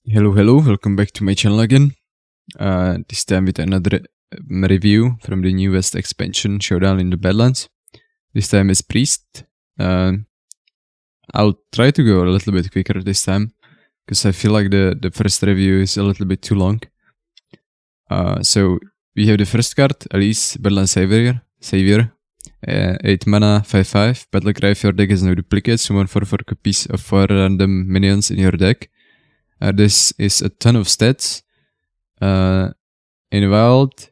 Hello, welcome back to my channel again. This time with another review from the newest expansion, Showdown in the Badlands. This time as Priest. I'll try to go a little bit quicker this time, because I feel like the first review is a little bit too long. So we have the first card, Elise, Badlands Savior. 8 mana, 5/5. Battle cry if your deck has no duplicates. Summon 4 copies of 4 random minions in your deck. This is a ton of stats. In Wild,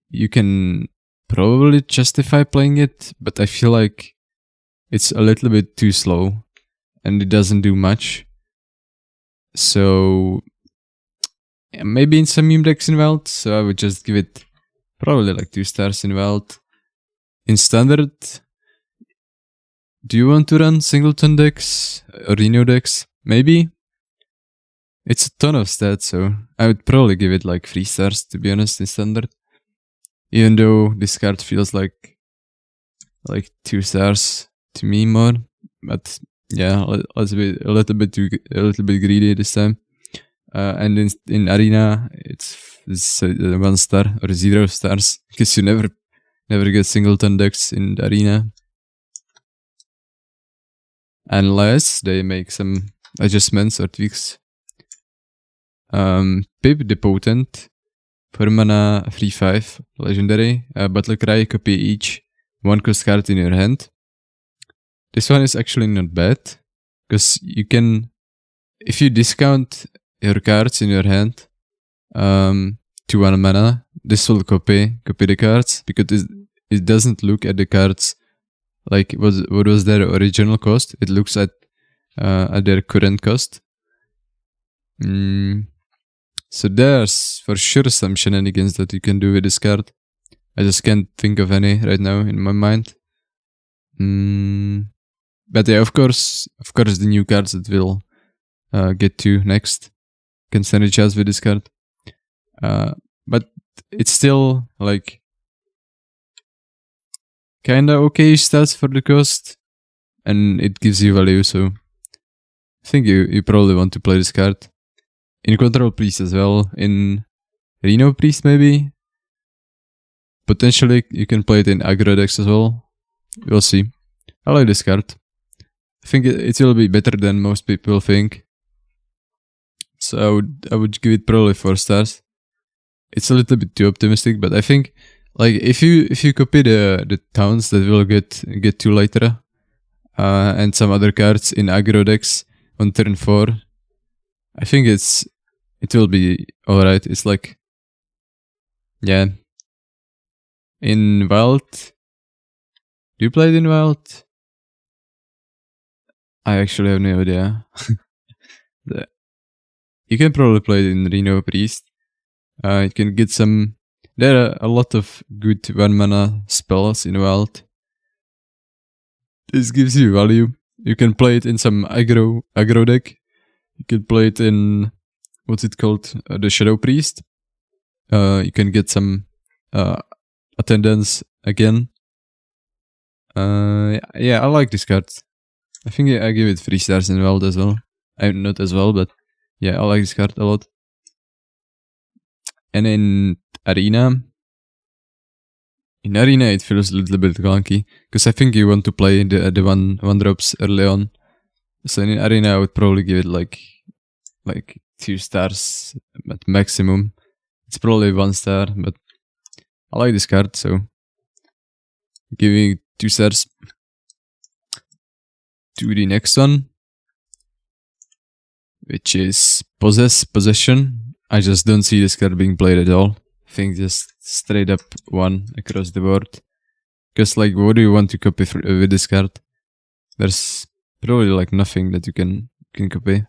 you can probably justify playing it, but I feel like it's a little bit too slow and it doesn't do much. So maybe in some meme decks in Wild, so I would just give it probably like 2 stars in Wild. In Standard, do you want to run singleton decks or Reno decks? Maybe. It's a ton of stats, so I would probably give it like 3 stars, to be honest, in Standard. Even though this card feels like 2 stars to me more, but yeah, let's be a little bit greedy this time. And in Arena, it's 1 star or 0 stars, because you never get singleton decks in the Arena, unless they make some adjustments or tweaks. Pip the Potent, 4 mana, 3/5, legendary. Battle Cry, copy each 1 cost card in your hand. This one is actually not bad, because you can, if you discount your cards in your hand to 1 mana, this will copy the cards, because it doesn't look at the cards like what was their original cost. It looks at their current cost. So there's for sure some shenanigans that you can do with this card. I just can't think of any right now in my mind. But yeah, of course, the new cards that we'll get to next can stand a chance with this card. But it's still like kinda okay stats for the cost, and it gives you value, so I think you probably want to play this card. In Control Priest as well, in Reno Priest maybe. Potentially you can play it in aggro decks as well. We'll see. I like this card. I think it will be better than most people think. So I would give it probably 4 stars. It's a little bit too optimistic, but I think like if you copy the towns that we'll get to later, and some other cards in aggro decks on turn 4, I think it will be alright. It's like, yeah. In Wild, do you play it in Wild? I actually have no idea. You can probably play it in Reno Priest. You can get some. There are a lot of good 1 mana spells in Wild. This gives you value. You can play it in some aggro deck. You can play it in, what's it called? The Shadow Priest. You can get some attendance again. Yeah, I like this card. I think I give it 3 stars in Wild as well. Not as well, but yeah, I like this card a lot. And in Arena, it feels a little bit clunky, because I think you want to play the one drops early on. So in Arena, I would probably give it like 2 stars at maximum. It's probably 1 star, but I like this card, so giving 2 stars. To the next one, which is Possession. I just don't see this card being played at all. I think just straight up 1 across the board. Because like, what do you want to copy with this card? There's probably like nothing that you can copy.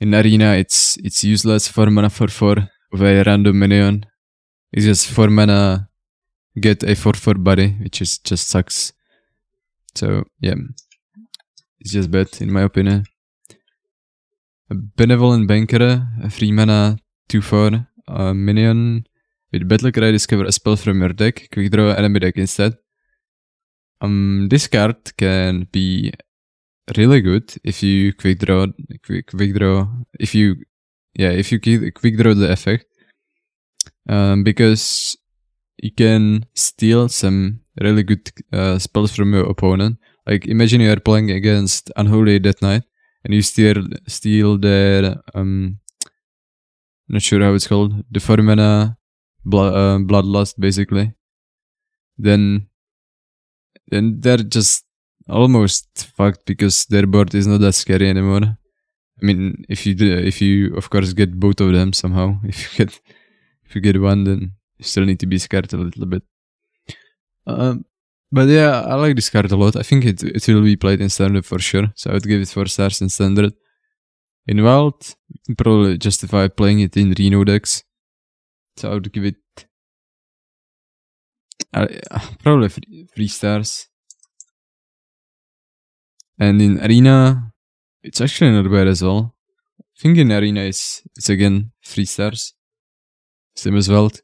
In Arena, it's useless. 4 mana for 4 of a random minion. It's just 4 mana, get a 4/4 body, which is just sucks. So yeah, it's just bad in my opinion. A Benevolent Banker, a 3 mana 2/4 minion with Battle Cry. Discover a spell from your deck. Quick draw enemy deck instead. This card can be really good if you quick draw. If you quick draw the effect, because you can steal some really good spells from your opponent. Like imagine you are playing against Unholy Death Knight and you steal their not sure how it's called, the 4 mana bloodlust basically. Then they're just almost fucked because their board is not that scary anymore. I mean, if you of course get both of them somehow. If you get one, then you still need to be scared a little bit. But yeah, I like this card a lot. I think it will be played in standard for sure. So I would give it 4 stars in standard. In wild, you can probably justify playing it in Reno decks. So I would give it probably 3 stars. And in arena, it's actually not bad as well. I think in arena it's again 3 stars. Same as Wild.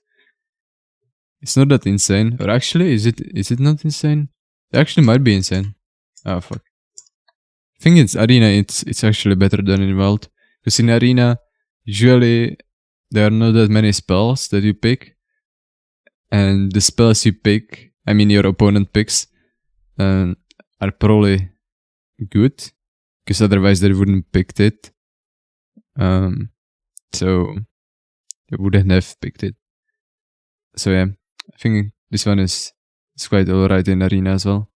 It's not that insane. Or actually, is it not insane? It actually might be insane. Oh fuck. I think it's arena, it's actually better than in Wild. Because in arena, usually there are not that many spells that you pick. And the spells you pick, I mean your opponent picks, are probably good. Because otherwise they wouldn't picked it. So they wouldn't have picked it. So yeah, I think this one is quite alright in arena as well.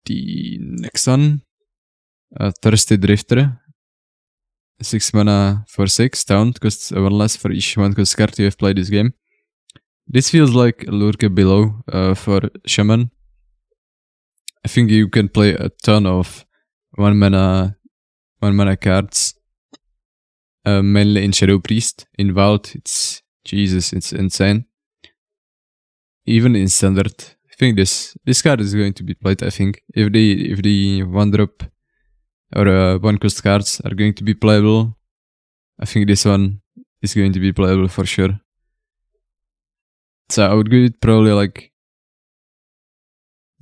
The next one, Thirsty Drifter. 6 mana for 6, taunt, costs 1 less for each 1 cost card you have played this game. This feels like Lurke below for Shaman. I think you can play a ton of 1 mana cards. Mainly in Shadow Priest. In Wild, it's insane. Even in Standard, I think this card is going to be played. I think if the 1-drop or 1 cost cards are going to be playable, I think this one is going to be playable for sure. So I would give it probably like.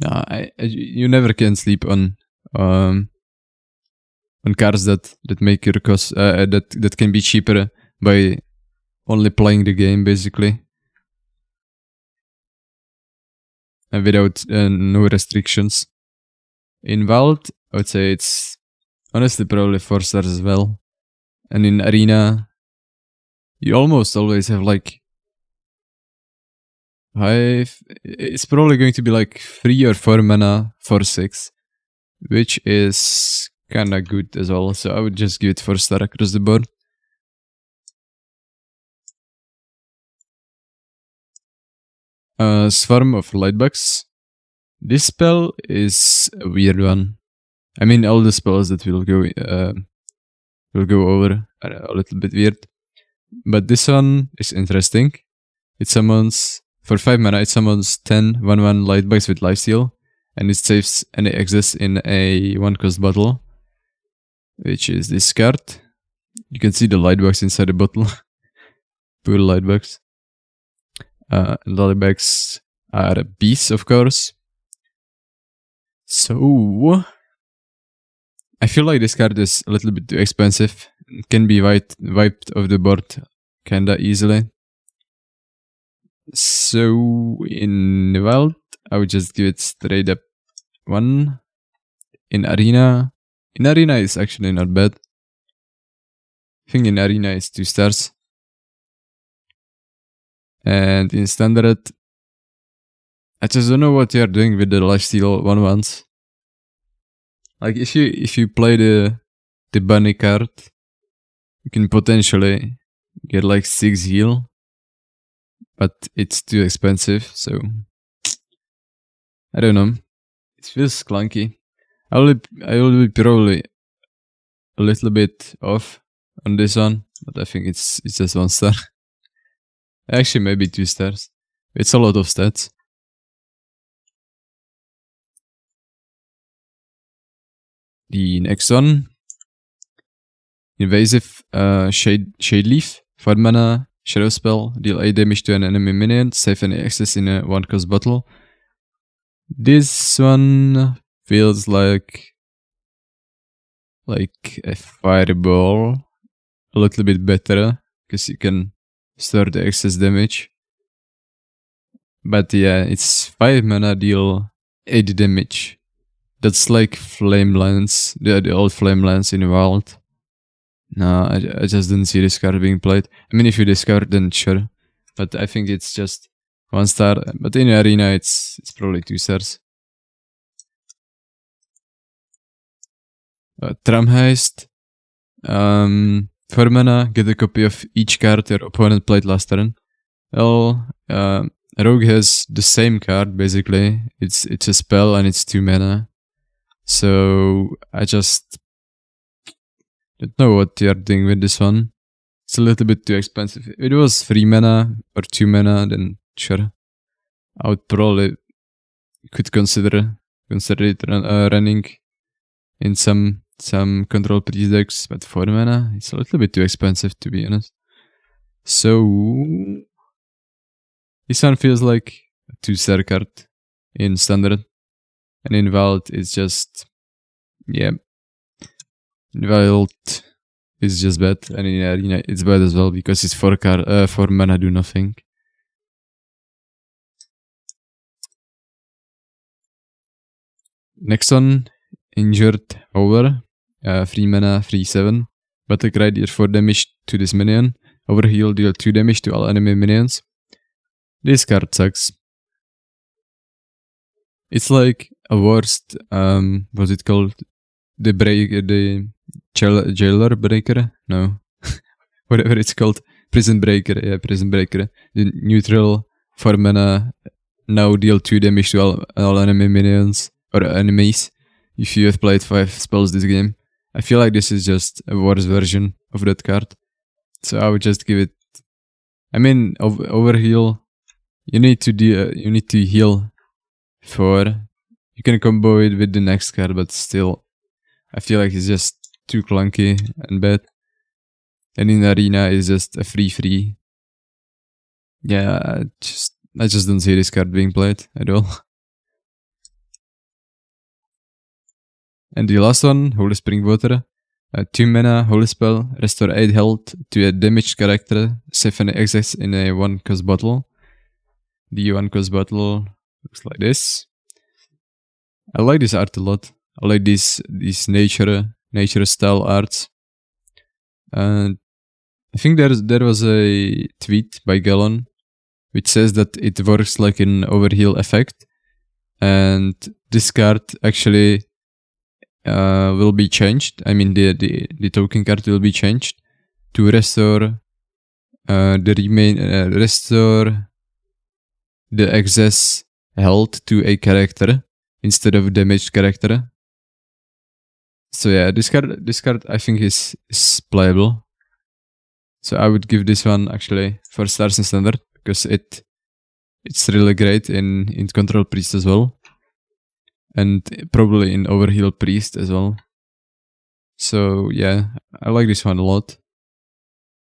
No, you never can sleep on cards that make your cost that can be cheaper by only playing the game basically, and without no restrictions. In Wild, I would say it's honestly probably 4 stars as well. And in arena, you almost always have like 5. It's probably going to be like 3 or 4 mana for 6, which is kinda good as well. So I would just give it 4 star across the board. Swarm of Lightbugs. This spell is a weird one. I mean, all the spells that we'll go over are a little bit weird, but this one is interesting. It summons for 5 mana. It summons 10 1/1 Lightbugs with lifesteal, and it saves any access in a 1-cost bottle, which is this card. You can see the Lightbugs inside the bottle. Poor Lightbugs. Lightbugs are beasts, of course. So I feel like this card is a little bit too expensive. It can be wiped off the board kinda easily. So in the Wild, I would just give it straight up 1. In arena it's actually not bad. I think in arena it's 2 stars. And in standard, I just don't know what they are doing with the lifesteal 1/1s. Like if you play the bunny card, you can potentially get like 6 heal, but it's too expensive, so I don't know. It feels clunky. I will be probably a little bit off on this one, but I think it's just 1 star. Actually, maybe 2 stars. It's a lot of stats. The next one, Invasive Shade Leaf. 4 mana, shadow spell, deal 8 damage to an enemy minion, save any access in a 1-cost bottle. This one feels like a fireball, a little bit better because you can store the excess damage. But yeah, it's 5 mana, deal 8 damage. That's like Flame Lance, the old Flame Lance in the Wild. No, I just didn't see this card being played. I mean, if you discard, then sure. But I think it's just 1 star. But in Arena, it's probably 2 stars. Tram Heist. 4 mana, get a copy of each card your opponent played last turn. Well, Rogue has the same card, basically. It's a spell and it's 2 mana. So I just don't know what you're doing with this one. It's a little bit too expensive. If it was 3 mana or 2 mana, then sure. I would probably could consider it running in some control priest decks, but 4 mana, it's a little bit too expensive, to be honest. So this one feels like a 2-star card in standard, and in Wild it's just, yeah, in Wild it's just bad, and in Arena it's bad as well because it's 4 mana do nothing. Next one, Injured Howler, 3 mana, 3/7. Battle cry, deal 4 damage to this minion. Overheal, deal 2 damage to all enemy minions. This card sucks. It's like a worst, what's it called? The jailer breaker? No. Whatever it's called. Prison breaker, yeah, prison breaker. The neutral 4 mana, now deal 2 damage to all enemy minions or enemies if you have played 5 spells this game. I feel like this is just a worse version of that card. So I would just give it. I mean, overheal. You need to heal for. You can combo it with the next card, but still, I feel like it's just too clunky and bad. And in Arena, it's just a free. Yeah, I just don't see this card being played at all. And the last one, Holy Spring Water. 2 mana, Holy Spell, restore 8 health to a damaged character, save any excess in a 1-cost bottle. The 1-cost bottle looks like this. I like this art a lot. I like these nature style arts. And I think there was a tweet by Gallon which says that it works like an overheal effect. And this card actually will be changed. I mean, the token card will be changed to restore restore the excess health to a character instead of damaged character. So yeah, this card I think is playable. So I would give this one actually 4 stars in standard because it's really great in control priest as well. And probably in overheal priest as well. So yeah, I like this one a lot.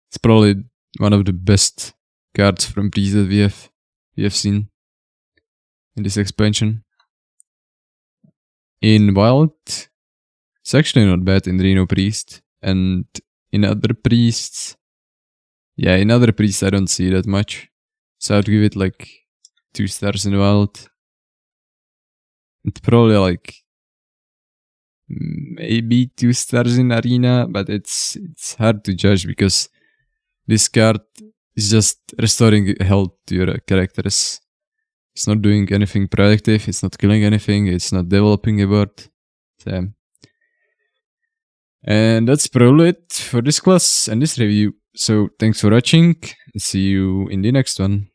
It's probably one of the best cards from priest that we have seen in this expansion. In Wild, it's actually not bad in Reno Priest. And in other priests, I don't see that much. So I'd give it like 2 stars in Wild. It's probably like maybe 2 stars in Arena, but it's hard to judge because this card is just restoring health to your characters. It's not doing anything productive, it's not killing anything, it's not developing a board. So, and that's probably it for this class and this review. So thanks for watching, see you in the next one.